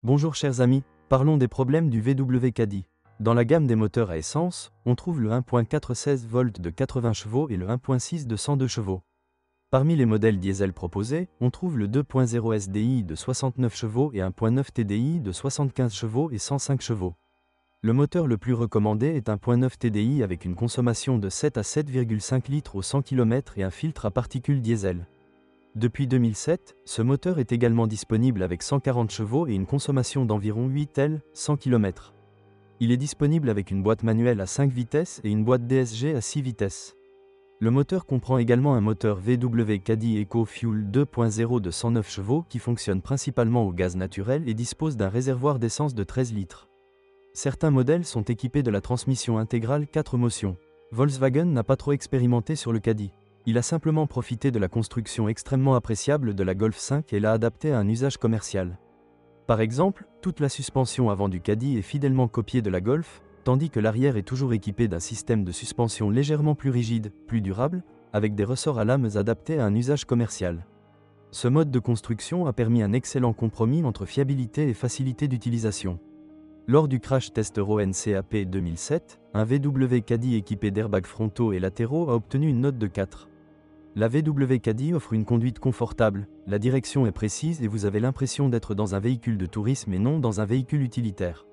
Bonjour chers amis, parlons des problèmes du VW Caddy. Dans la gamme des moteurs à essence, on trouve le 1.416 volts de 80 chevaux et le 1.6 de 102 chevaux. Parmi les modèles diesel proposés, on trouve le 2.0 SDI de 69 chevaux et 1.9 TDI de 75 chevaux et 105 chevaux. Le moteur le plus recommandé est 1.9 TDI avec une consommation de 7 à 7,5 litres au 100 km et un filtre à particules diesel. Depuis 2007, ce moteur est également disponible avec 140 chevaux et une consommation d'environ 8 L, 100 km. Il est disponible avec une boîte manuelle à 5 vitesses et une boîte DSG à 6 vitesses. Le moteur comprend également un moteur VW Caddy EcoFuel 2.0 de 109 chevaux qui fonctionne principalement au gaz naturel et dispose d'un réservoir d'essence de 13 litres. Certains modèles sont équipés de la transmission intégrale 4 motions. Volkswagen n'a pas trop expérimenté sur le Caddy. Il a simplement profité de la construction extrêmement appréciable de la Golf 5 et l'a adaptée à un usage commercial. Par exemple, toute la suspension avant du Caddy est fidèlement copiée de la Golf, tandis que l'arrière est toujours équipé d'un système de suspension légèrement plus rigide, plus durable, avec des ressorts à lames adaptés à un usage commercial. Ce mode de construction a permis un excellent compromis entre fiabilité et facilité d'utilisation. Lors du crash test Euro NCAP 2007, un VW Caddy équipé d'airbags frontaux et latéraux a obtenu une note de 4. La VW Caddy offre une conduite confortable, la direction est précise et vous avez l'impression d'être dans un véhicule de tourisme et non dans un véhicule utilitaire.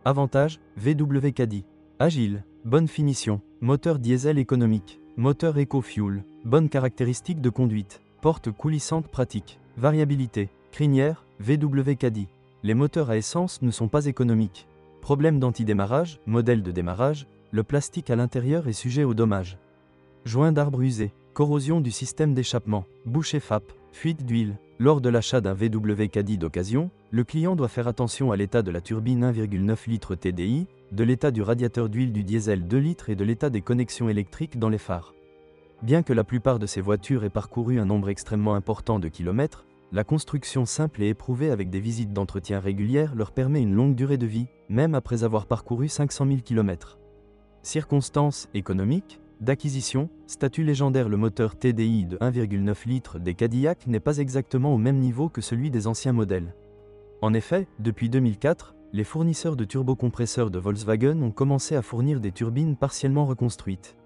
Avantages, VW Caddy. Agile, bonne finition, moteur diesel économique, moteur EcoFuel, bonnes caractéristiques de conduite, porte coulissante pratique, variabilité, crinière, VW Caddy. Les moteurs à essence ne sont pas économiques. Problème d'antidémarrage, modèle de démarrage, le plastique à l'intérieur est sujet aux dommages. Joint d'arbre usé, corrosion du système d'échappement, bouche FAP, fuite d'huile. Lors de l'achat d'un VW Caddy d'occasion, le client doit faire attention à l'état de la turbine 1,9 litres TDI, de l'état du radiateur d'huile du diesel 2 litres et de l'état des connexions électriques dans les phares. Bien que la plupart de ces voitures aient parcouru un nombre extrêmement important de kilomètres, la construction simple et éprouvée avec des visites d'entretien régulières leur permet une longue durée de vie, même après avoir parcouru 500 000 km. Circonstances économiques d'acquisition, statut légendaire. Le moteur TDI de 1,9 litres des Cadillac n'est pas exactement au même niveau que celui des anciens modèles. En effet, depuis 2004, les fournisseurs de turbocompresseurs de Volkswagen ont commencé à fournir des turbines partiellement reconstruites.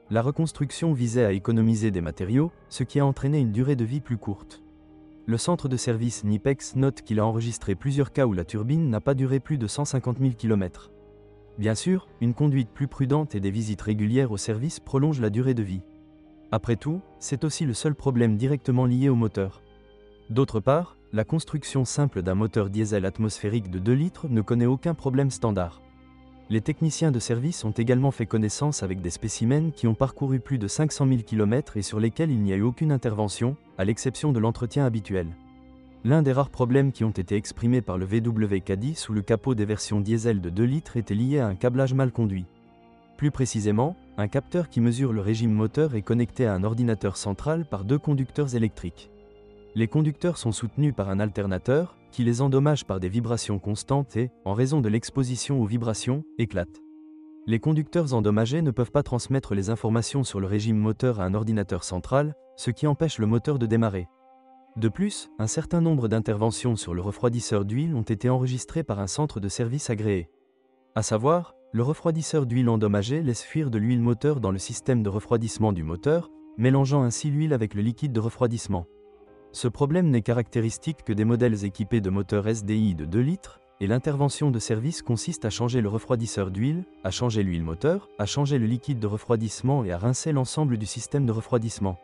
La reconstruction visait à économiser des matériaux, ce qui a entraîné une durée de vie plus courte. Le centre de service Nipex note qu'il a enregistré plusieurs cas où la turbine n'a pas duré plus de 150 000 km. Bien sûr, une conduite plus prudente et des visites régulières au service prolongent la durée de vie. Après tout, c'est aussi le seul problème directement lié au moteur. D'autre part, la construction simple d'un moteur diesel atmosphérique de 2 litres ne connaît aucun problème standard. Les techniciens de service ont également fait connaissance avec des spécimens qui ont parcouru plus de 500 000 km et sur lesquels il n'y a eu aucune intervention, à l'exception de l'entretien habituel. L'un des rares problèmes qui ont été exprimés par le VW Caddy sous le capot des versions diesel de 2 litres était lié à un câblage mal conduit. Plus précisément, un capteur qui mesure le régime moteur est connecté à un ordinateur central par 2 conducteurs électriques. Les conducteurs sont soutenus par un alternateur, qui les endommage par des vibrations constantes et, en raison de l'exposition aux vibrations, éclatent. Les conducteurs endommagés ne peuvent pas transmettre les informations sur le régime moteur à un ordinateur central, ce qui empêche le moteur de démarrer. De plus, un certain nombre d'interventions sur le refroidisseur d'huile ont été enregistrées par un centre de service agréé. À savoir, le refroidisseur d'huile endommagé laisse fuir de l'huile moteur dans le système de refroidissement du moteur, mélangeant ainsi l'huile avec le liquide de refroidissement. Ce problème n'est caractéristique que des modèles équipés de moteurs SDI de 2 litres, et l'intervention de service consiste à changer le refroidisseur d'huile, à changer l'huile moteur, à changer le liquide de refroidissement et à rincer l'ensemble du système de refroidissement.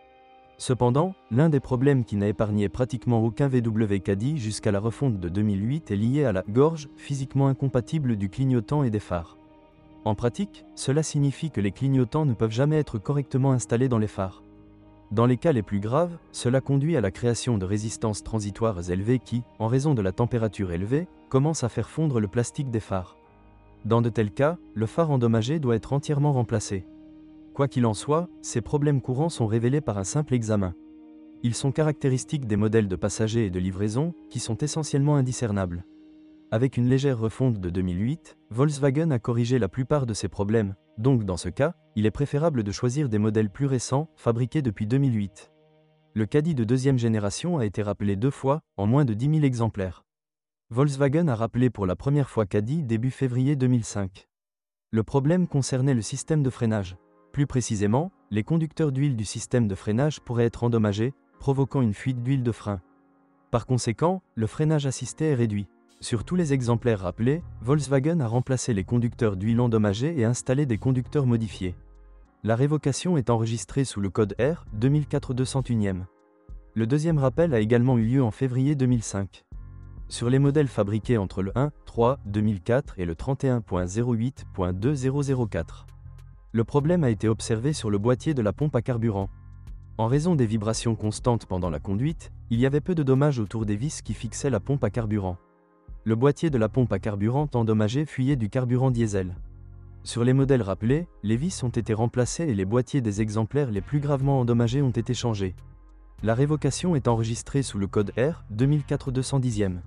Cependant, l'un des problèmes qui n'a épargné pratiquement aucun VW Caddy jusqu'à la refonte de 2008 est lié à la gorge physiquement incompatible du clignotant et des phares. En pratique, cela signifie que les clignotants ne peuvent jamais être correctement installés dans les phares. Dans les cas les plus graves, cela conduit à la création de résistances transitoires élevées qui, en raison de la température élevée, commencent à faire fondre le plastique des phares. Dans de tels cas, le phare endommagé doit être entièrement remplacé. Quoi qu'il en soit, ces problèmes courants sont révélés par un simple examen. Ils sont caractéristiques des modèles de passagers et de livraison, qui sont essentiellement indiscernables. Avec une légère refonte de 2008, Volkswagen a corrigé la plupart de ces problèmes, donc dans ce cas, il est préférable de choisir des modèles plus récents, fabriqués depuis 2008. Le Caddy de deuxième génération a été rappelé 2 fois, en moins de 10 000 exemplaires. Volkswagen a rappelé pour la première fois Caddy début février 2005. Le problème concernait le système de freinage. Plus précisément, les conducteurs d'huile du système de freinage pourraient être endommagés, provoquant une fuite d'huile de frein. Par conséquent, le freinage assisté est réduit. Sur tous les exemplaires rappelés, Volkswagen a remplacé les conducteurs d'huile endommagés et installé des conducteurs modifiés. La révocation est enregistrée sous le code R 2004-201. Le deuxième rappel a également eu lieu en février 2005. Sur les modèles fabriqués entre le 1.3.2004 et le 31.08.2004. Le problème a été observé sur le boîtier de la pompe à carburant. En raison des vibrations constantes pendant la conduite, il y avait peu de dommages autour des vis qui fixaient la pompe à carburant. Le boîtier de la pompe à carburant endommagé fuyait du carburant diesel. Sur les modèles rappelés, les vis ont été remplacées et les boîtiers des exemplaires les plus gravement endommagés ont été changés. La révocation est enregistrée sous le code R 2004-210.